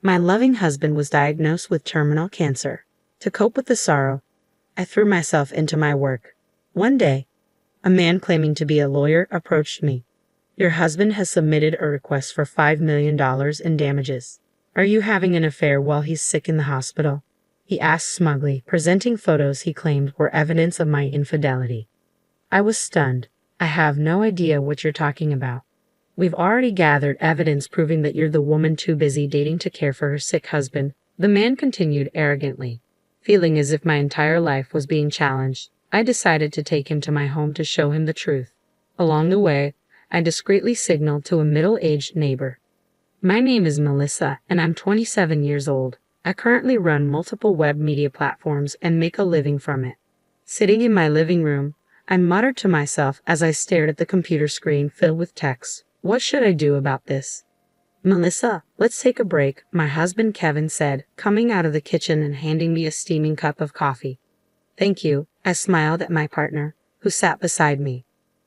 My loving husband was diagnosed with terminal cancer. To cope with the sorrow, I threw myself into my work. One day, a man claiming to be a lawyer approached me. Your husband has submitted a request for $5 million in damages. Are you having an affair while he's sick in the hospital? He asked smugly, presenting photos he claimed were evidence of my infidelity. I was stunned. I have no idea what you're talking about. We've already gathered evidence proving that you're the woman too busy dating to care for her sick husband, the man continued arrogantly. Feeling as if my entire life was being challenged, I decided to take him to my home to show him the truth. Along the way, I discreetly signaled to a middle-aged neighbor. My name is Melissa, and I'm 27 years old. I currently run multiple web media platforms and make a living from it. Sitting in my living room, I muttered to myself as I stared at the computer screen filled with text. What should I do about this? Melissa, let's take a break, my husband Kevin said, coming out of the kitchen and handing me a steaming cup of coffee. Thank you, I smiled at my partner, who sat beside me.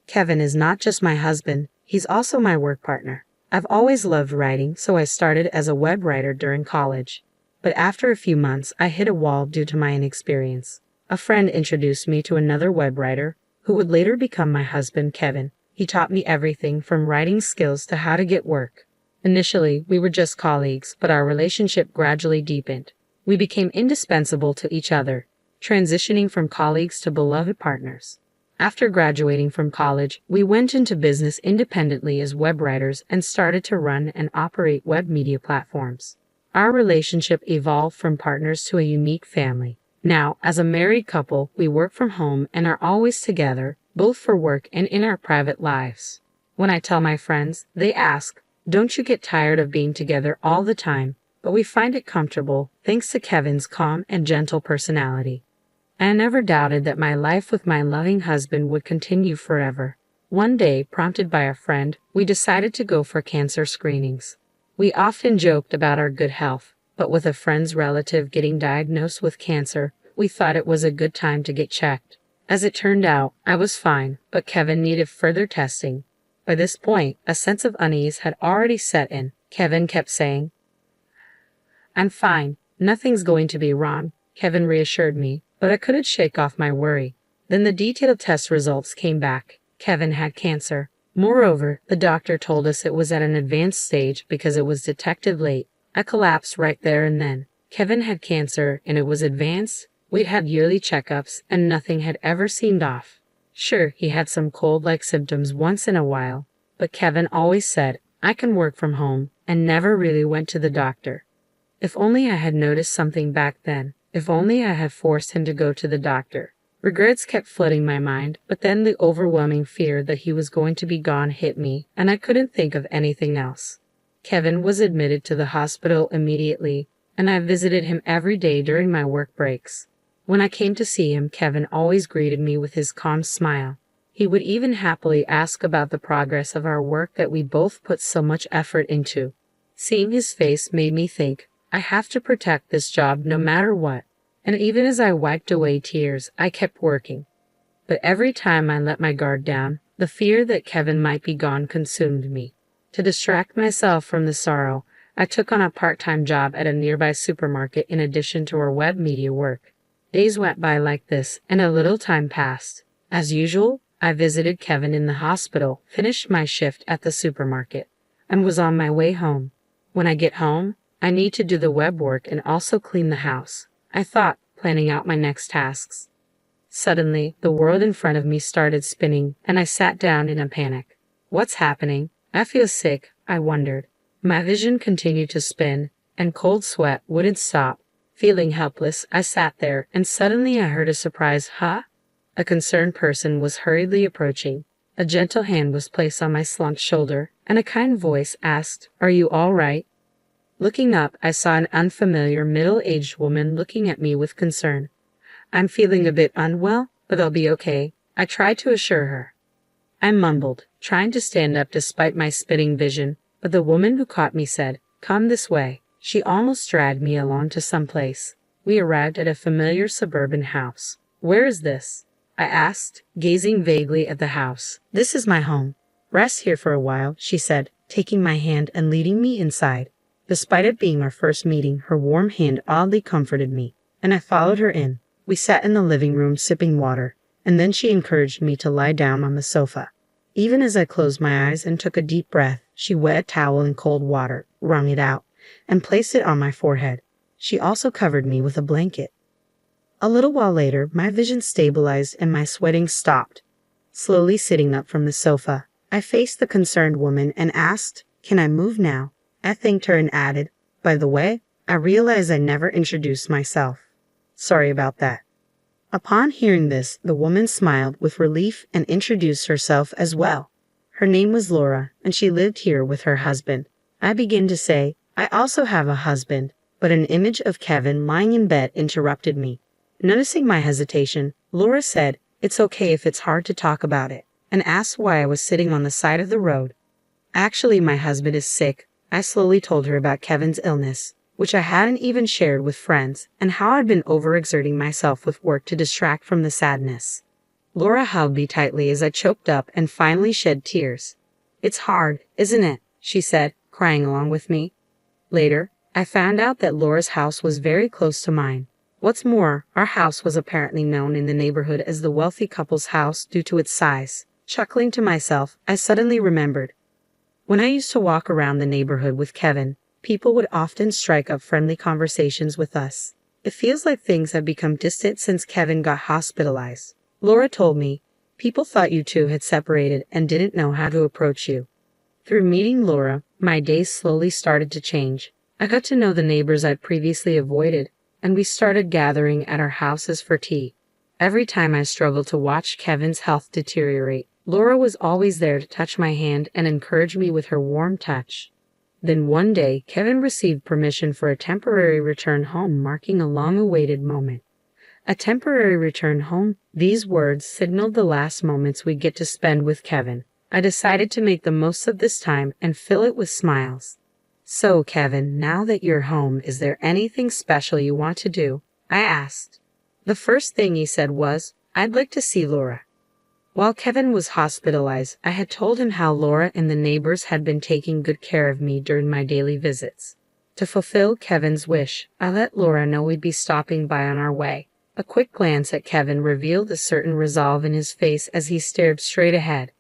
Kevin is not just my husband, he's also my work partner. I've always loved writing, so I started as a web writer during college. But after a few months, I hit a wall due to my inexperience. A friend introduced me to another web writer, who would later become my husband Kevin. He taught me everything from writing skills to how to get work. Initially, we were just colleagues, but our relationship gradually deepened. We became indispensable to each other, transitioning from colleagues to beloved partners. After graduating from college, we went into business independently as web writers and started to run and operate web media platforms. Our relationship evolved from partners to a unique family. Now, as a married couple, we work from home and are always together, both for work and in our private lives. When I tell my friends, they ask, "Don't you get tired of being together all the time?" But we find it comfortable, thanks to Kevin's calm and gentle personality. I never doubted that my life with my loving husband would continue forever. One day, prompted by a friend, we decided to go for cancer screenings. We often joked about our good health, but with a friend's relative getting diagnosed with cancer, we thought it was a good time to get checked. As it turned out, I was fine, but Kevin needed further testing. By this point, a sense of unease had already set in. Kevin kept saying, "I'm fine, nothing's going to be wrong," Kevin reassured me, but I couldn't shake off my worry. Then the detailed test results came back. Kevin had cancer. Moreover, the doctor told us it was at an advanced stage because it was detected late. I collapsed right there and then. Kevin had cancer and it was advanced. We'd had yearly checkups and nothing had ever seemed off. Sure, he had some cold-like symptoms once in a while, but Kevin always said, "I can work from home," and never really went to the doctor. If only I had noticed something back then. If only I had forced him to go to the doctor. Regrets kept flooding my mind, but then the overwhelming fear that he was going to be gone hit me, and I couldn't think of anything else. Kevin was admitted to the hospital immediately, and I visited him every day during my work breaks. When I came to see him, Kevin always greeted me with his calm smile. He would even happily ask about the progress of our work that we both put so much effort into. Seeing his face made me think, I have to protect this job no matter what. And even as I wiped away tears, I kept working. But every time I let my guard down, the fear that Kevin might be gone consumed me. To distract myself from the sorrow, I took on a part-time job at a nearby supermarket in addition to our web media work. Days went by like this, and a little time passed. As usual, I visited Kevin in the hospital, finished my shift at the supermarket, and was on my way home. When I get home, I need to do the web work and also clean the house, I thought, planning out my next tasks. Suddenly, the world in front of me started spinning, and I sat down in a panic. What's happening? I feel sick, I wondered. My vision continued to spin, and cold sweat wouldn't stop. Feeling helpless, I sat there, and suddenly I heard a surprise, "Huh?" A concerned person was hurriedly approaching. A gentle hand was placed on my slumped shoulder, and a kind voice asked, "Are you all right?" Looking up, I saw an unfamiliar middle-aged woman looking at me with concern. "I'm feeling a bit unwell, but I'll be okay," I tried to assure her. I mumbled, trying to stand up despite my spinning vision, but the woman who caught me said, "Come this way." She almost dragged me along to some place. We arrived at a familiar suburban house. "Where is this?" I asked, gazing vaguely at the house. "This is my home. Rest here for a while," she said, taking my hand and leading me inside. Despite it being our first meeting, her warm hand oddly comforted me, and I followed her in. We sat in the living room sipping water, and then she encouraged me to lie down on the sofa. Even as I closed my eyes and took a deep breath, she wet a towel in cold water, wrung it out, and placed it on my forehead. She also covered me with a blanket. A little while later, my vision stabilized and my sweating stopped. Slowly sitting up from the sofa, I faced the concerned woman and asked, "Can I move now?" I thanked her and added, "By the way, I realized I never introduced myself. Sorry about that." Upon hearing this, the woman smiled with relief and introduced herself as well. Her name was Laura, and she lived here with her husband. I began to say, "I also have a husband," but an image of Kevin lying in bed interrupted me. Noticing my hesitation, Laura said, "It's okay if it's hard to talk about it," and asked why I was sitting on the side of the road. "Actually, my husband is sick." I slowly told her about Kevin's illness, which I hadn't even shared with friends, and how I'd been overexerting myself with work to distract from the sadness. Laura held me tightly as I choked up and finally shed tears. "It's hard, isn't it?" she said, crying along with me. Later, I found out that Laura's house was very close to mine. What's more, our house was apparently known in the neighborhood as the wealthy couple's house due to its size. Chuckling to myself, I suddenly remembered. When I used to walk around the neighborhood with Kevin, people would often strike up friendly conversations with us. It feels like things have become distant since Kevin got hospitalized. Laura told me, people thought you two had separated and didn't know how to approach you. Through meeting Laura, my days slowly started to change. I got to know the neighbors I'd previously avoided, and we started gathering at our houses for tea. Every time I struggled to watch Kevin's health deteriorate, Laura was always there to touch my hand and encourage me with her warm touch. Then one day, Kevin received permission for a temporary return home, marking a long-awaited moment. A temporary return home? These words signaled the last moments we'd get to spend with Kevin. I decided to make the most of this time and fill it with smiles. "So, Kevin, now that you're home, is there anything special you want to do?" I asked. The first thing he said was, "I'd like to see Laura." While Kevin was hospitalized, I had told him how Laura and the neighbors had been taking good care of me during my daily visits. To fulfill Kevin's wish, I let Laura know we'd be stopping by on our way. A quick glance at Kevin revealed a certain resolve in his face as he stared straight ahead.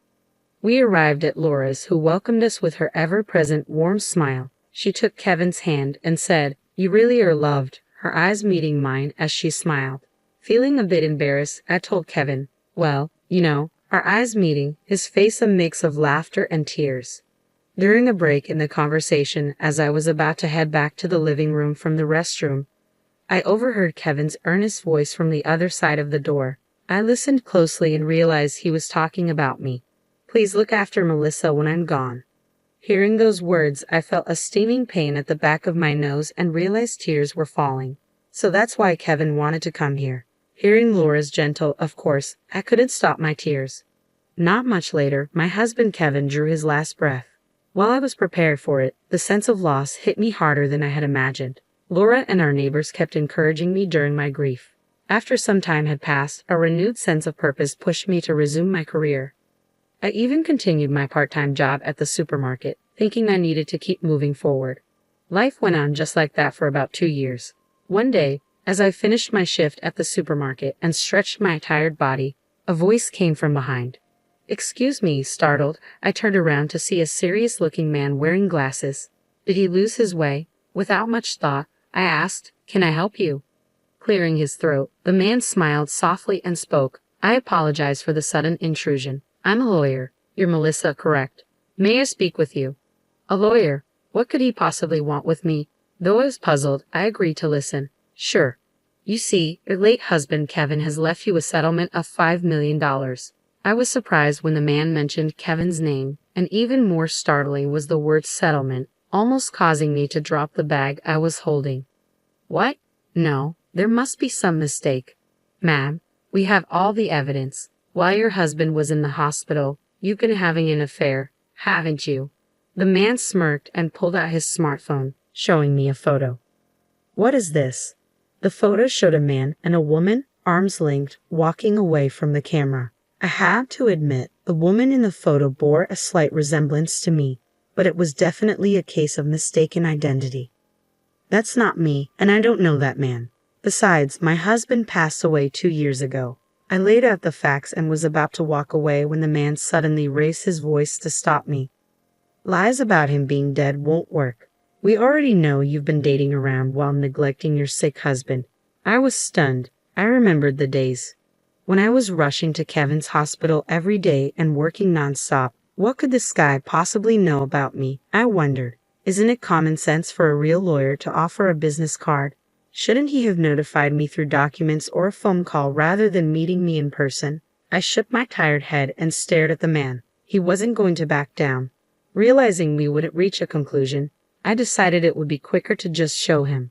We arrived at Laura's, who welcomed us with her ever-present warm smile. She took Kevin's hand and said, "You really are loved," her eyes meeting mine as she smiled. Feeling a bit embarrassed, I told Kevin, "Well, you know," our eyes meeting, his face a mix of laughter and tears. During a break in the conversation, as I was about to head back to the living room from the restroom, I overheard Kevin's earnest voice from the other side of the door. I listened closely and realized he was talking about me. "Please look after Melissa when I'm gone." Hearing those words, I felt a stinging pain at the back of my nose and realized tears were falling. So that's why Kevin wanted to come here. Hearing Laura's gentle, "Of course," I couldn't stop my tears. Not much later, my husband Kevin drew his last breath. While I was prepared for it, the sense of loss hit me harder than I had imagined. Laura and our neighbors kept encouraging me during my grief. After some time had passed, a renewed sense of purpose pushed me to resume my career. I even continued my part-time job at the supermarket, thinking I needed to keep moving forward. Life went on just like that for about 2 years. One day, as I finished my shift at the supermarket and stretched my tired body, a voice came from behind. "Excuse me," startled, I turned around to see a serious-looking man wearing glasses. Did he lose his way? Without much thought, I asked, "Can I help you?" Clearing his throat, the man smiled softly and spoke, "I apologize for the sudden intrusion. I'm a lawyer. You're Melissa, correct? May I speak with you?" A lawyer? What could he possibly want with me? Though I was puzzled, I agreed to listen. "Sure. You see, your late husband Kevin has left you a settlement of $5 million. I was surprised when the man mentioned Kevin's name, and even more startling was the word settlement, almost causing me to drop the bag I was holding. "What? No, there must be some mistake. Ma'am, we have all the evidence. While your husband was in the hospital, you've been having an affair, haven't you?" The man smirked and pulled out his smartphone, showing me a photo. "What is this?" The photo showed a man and a woman, arms linked, walking away from the camera. I had to admit, the woman in the photo bore a slight resemblance to me. but it was definitely a case of mistaken identity. That's not me, and I don't know that man. Besides, my husband passed away 2 years ago. I laid out the facts and was about to walk away when the man suddenly raised his voice to stop me. Lies about him being dead won't work. We already know you've been dating around while neglecting your sick husband. I was stunned. I remembered the days when I was rushing to Kevin's hospital every day and working nonstop. What could this guy possibly know about me? I wondered. Isn't it common sense for a real lawyer to offer a business card? Shouldn't he have notified me through documents or a phone call rather than meeting me in person? I shook my tired head and stared at the man. He wasn't going to back down. Realizing we wouldn't reach a conclusion, I decided it would be quicker to just show him.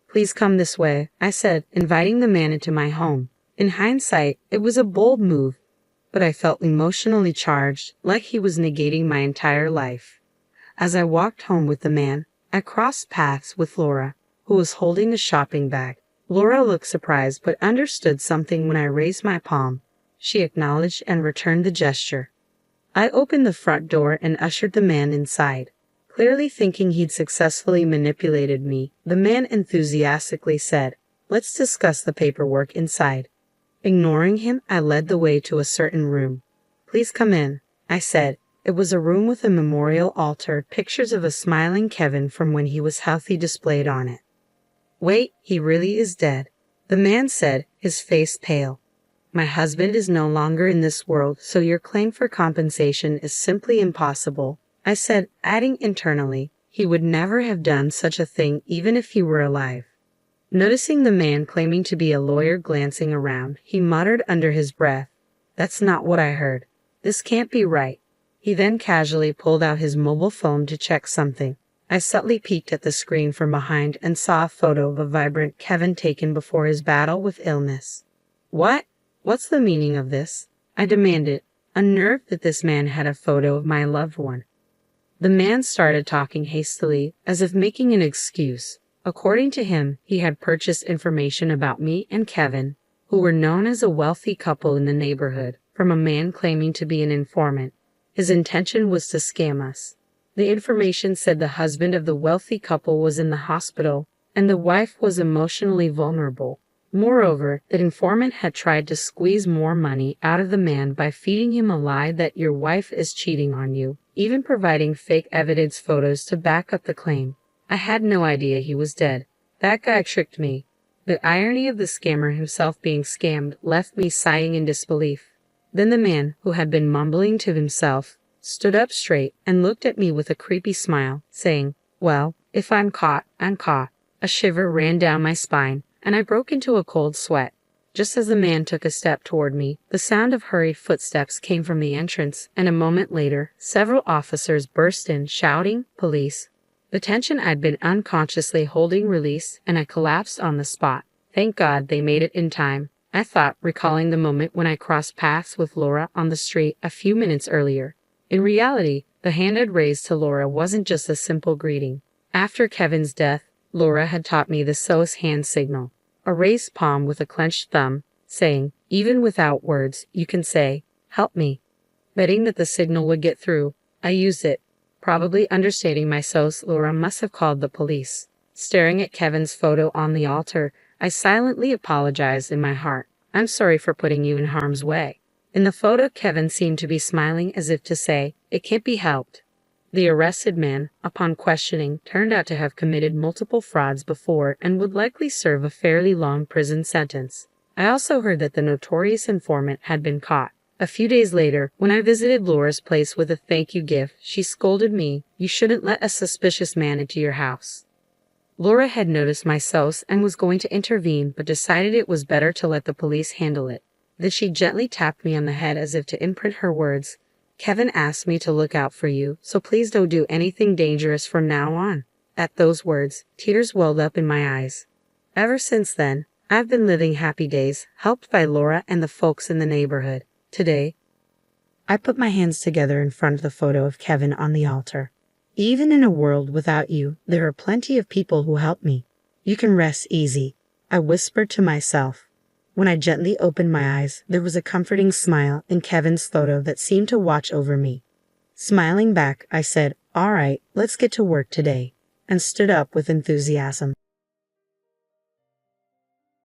"Please come this way," I said, inviting the man into my home. In hindsight, it was a bold move, but I felt emotionally charged, like he was negating my entire life. As I walked home with the man, I crossed paths with Laura, who was holding a shopping bag. Laura looked surprised but understood something when I raised my palm. She acknowledged and returned the gesture. I opened the front door and ushered the man inside. Clearly thinking he'd successfully manipulated me, the man enthusiastically said, "Let's discuss the paperwork inside." Ignoring him, I led the way to a certain room. "Please come in," I said. It was a room with a memorial altar, pictures of a smiling Kevin from when he was healthy displayed on it. "Wait, he really is dead," the man said, his face pale. "My husband is no longer in this world, so your claim for compensation is simply impossible," I said, adding internally, he would never have done such a thing even if he were alive. Noticing the man claiming to be a lawyer glancing around, he muttered under his breath, "That's not what I heard. This can't be right." He then casually pulled out his mobile phone to check something. I subtly peeked at the screen from behind and saw a photo of a vibrant Kevin taken before his battle with illness. "What? What's the meaning of this?" I demanded, unnerved that this man had a photo of my loved one. The man started talking hastily, as if making an excuse. According to him, he had purchased information about me and Kevin, who were known as a wealthy couple in the neighborhood, from a man claiming to be an informant. His intention was to scam us. The information said the husband of the wealthy couple was in the hospital, and the wife was emotionally vulnerable. Moreover, the informant had tried to squeeze more money out of the man by feeding him a lie that your wife is cheating on you, even providing fake evidence photos to back up the claim. I had no idea he was dead. That guy tricked me. The irony of the scammer himself being scammed left me sighing in disbelief. Then the man, who had been mumbling to himself, stood up straight and looked at me with a creepy smile, saying, "Well, if I'm caught, I'm caught." A shiver ran down my spine, and I broke into a cold sweat. Just as the man took a step toward me, the sound of hurried footsteps came from the entrance, and a moment later, several officers burst in, shouting, "Police!" The tension I'd been unconsciously holding released, and I collapsed on the spot. Thank God they made it in time, I thought, recalling the moment when I crossed paths with Laura on the street a few minutes earlier. In reality, the hand I'd raised to Laura wasn't just a simple greeting. After Kevin's death, Laura had taught me the SOS hand signal, a raised palm with a clenched thumb, saying, even without words, you can say, "Help me." Betting that the signal would get through, I used it. Probably understating my SOS, Laura must have called the police. Staring at Kevin's photo on the altar, I silently apologized in my heart. "I'm sorry for putting you in harm's way." In the photo, Kevin seemed to be smiling as if to say, "It can't be helped." The arrested man, upon questioning, turned out to have committed multiple frauds before and would likely serve a fairly long prison sentence. I also heard that the notorious informant had been caught. A few days later, when I visited Laura's place with a thank you gift, she scolded me, "You shouldn't let a suspicious man into your house." Laura had noticed my SOS and was going to intervene, but decided it was better to let the police handle it. Then she gently tapped me on the head as if to imprint her words. "Kevin asked me to look out for you, so please don't do anything dangerous from now on." At those words, tears welled up in my eyes. Ever since then, I've been living happy days, helped by Laura and the folks in the neighborhood. Today, I put my hands together in front of the photo of Kevin on the altar. "Even in a world without you, there are plenty of people who help me. You can rest easy," I whispered to myself. When I gently opened my eyes, there was a comforting smile in Kevin's photo that seemed to watch over me. Smiling back, I said, All right, let's get to work today, and stood up with enthusiasm.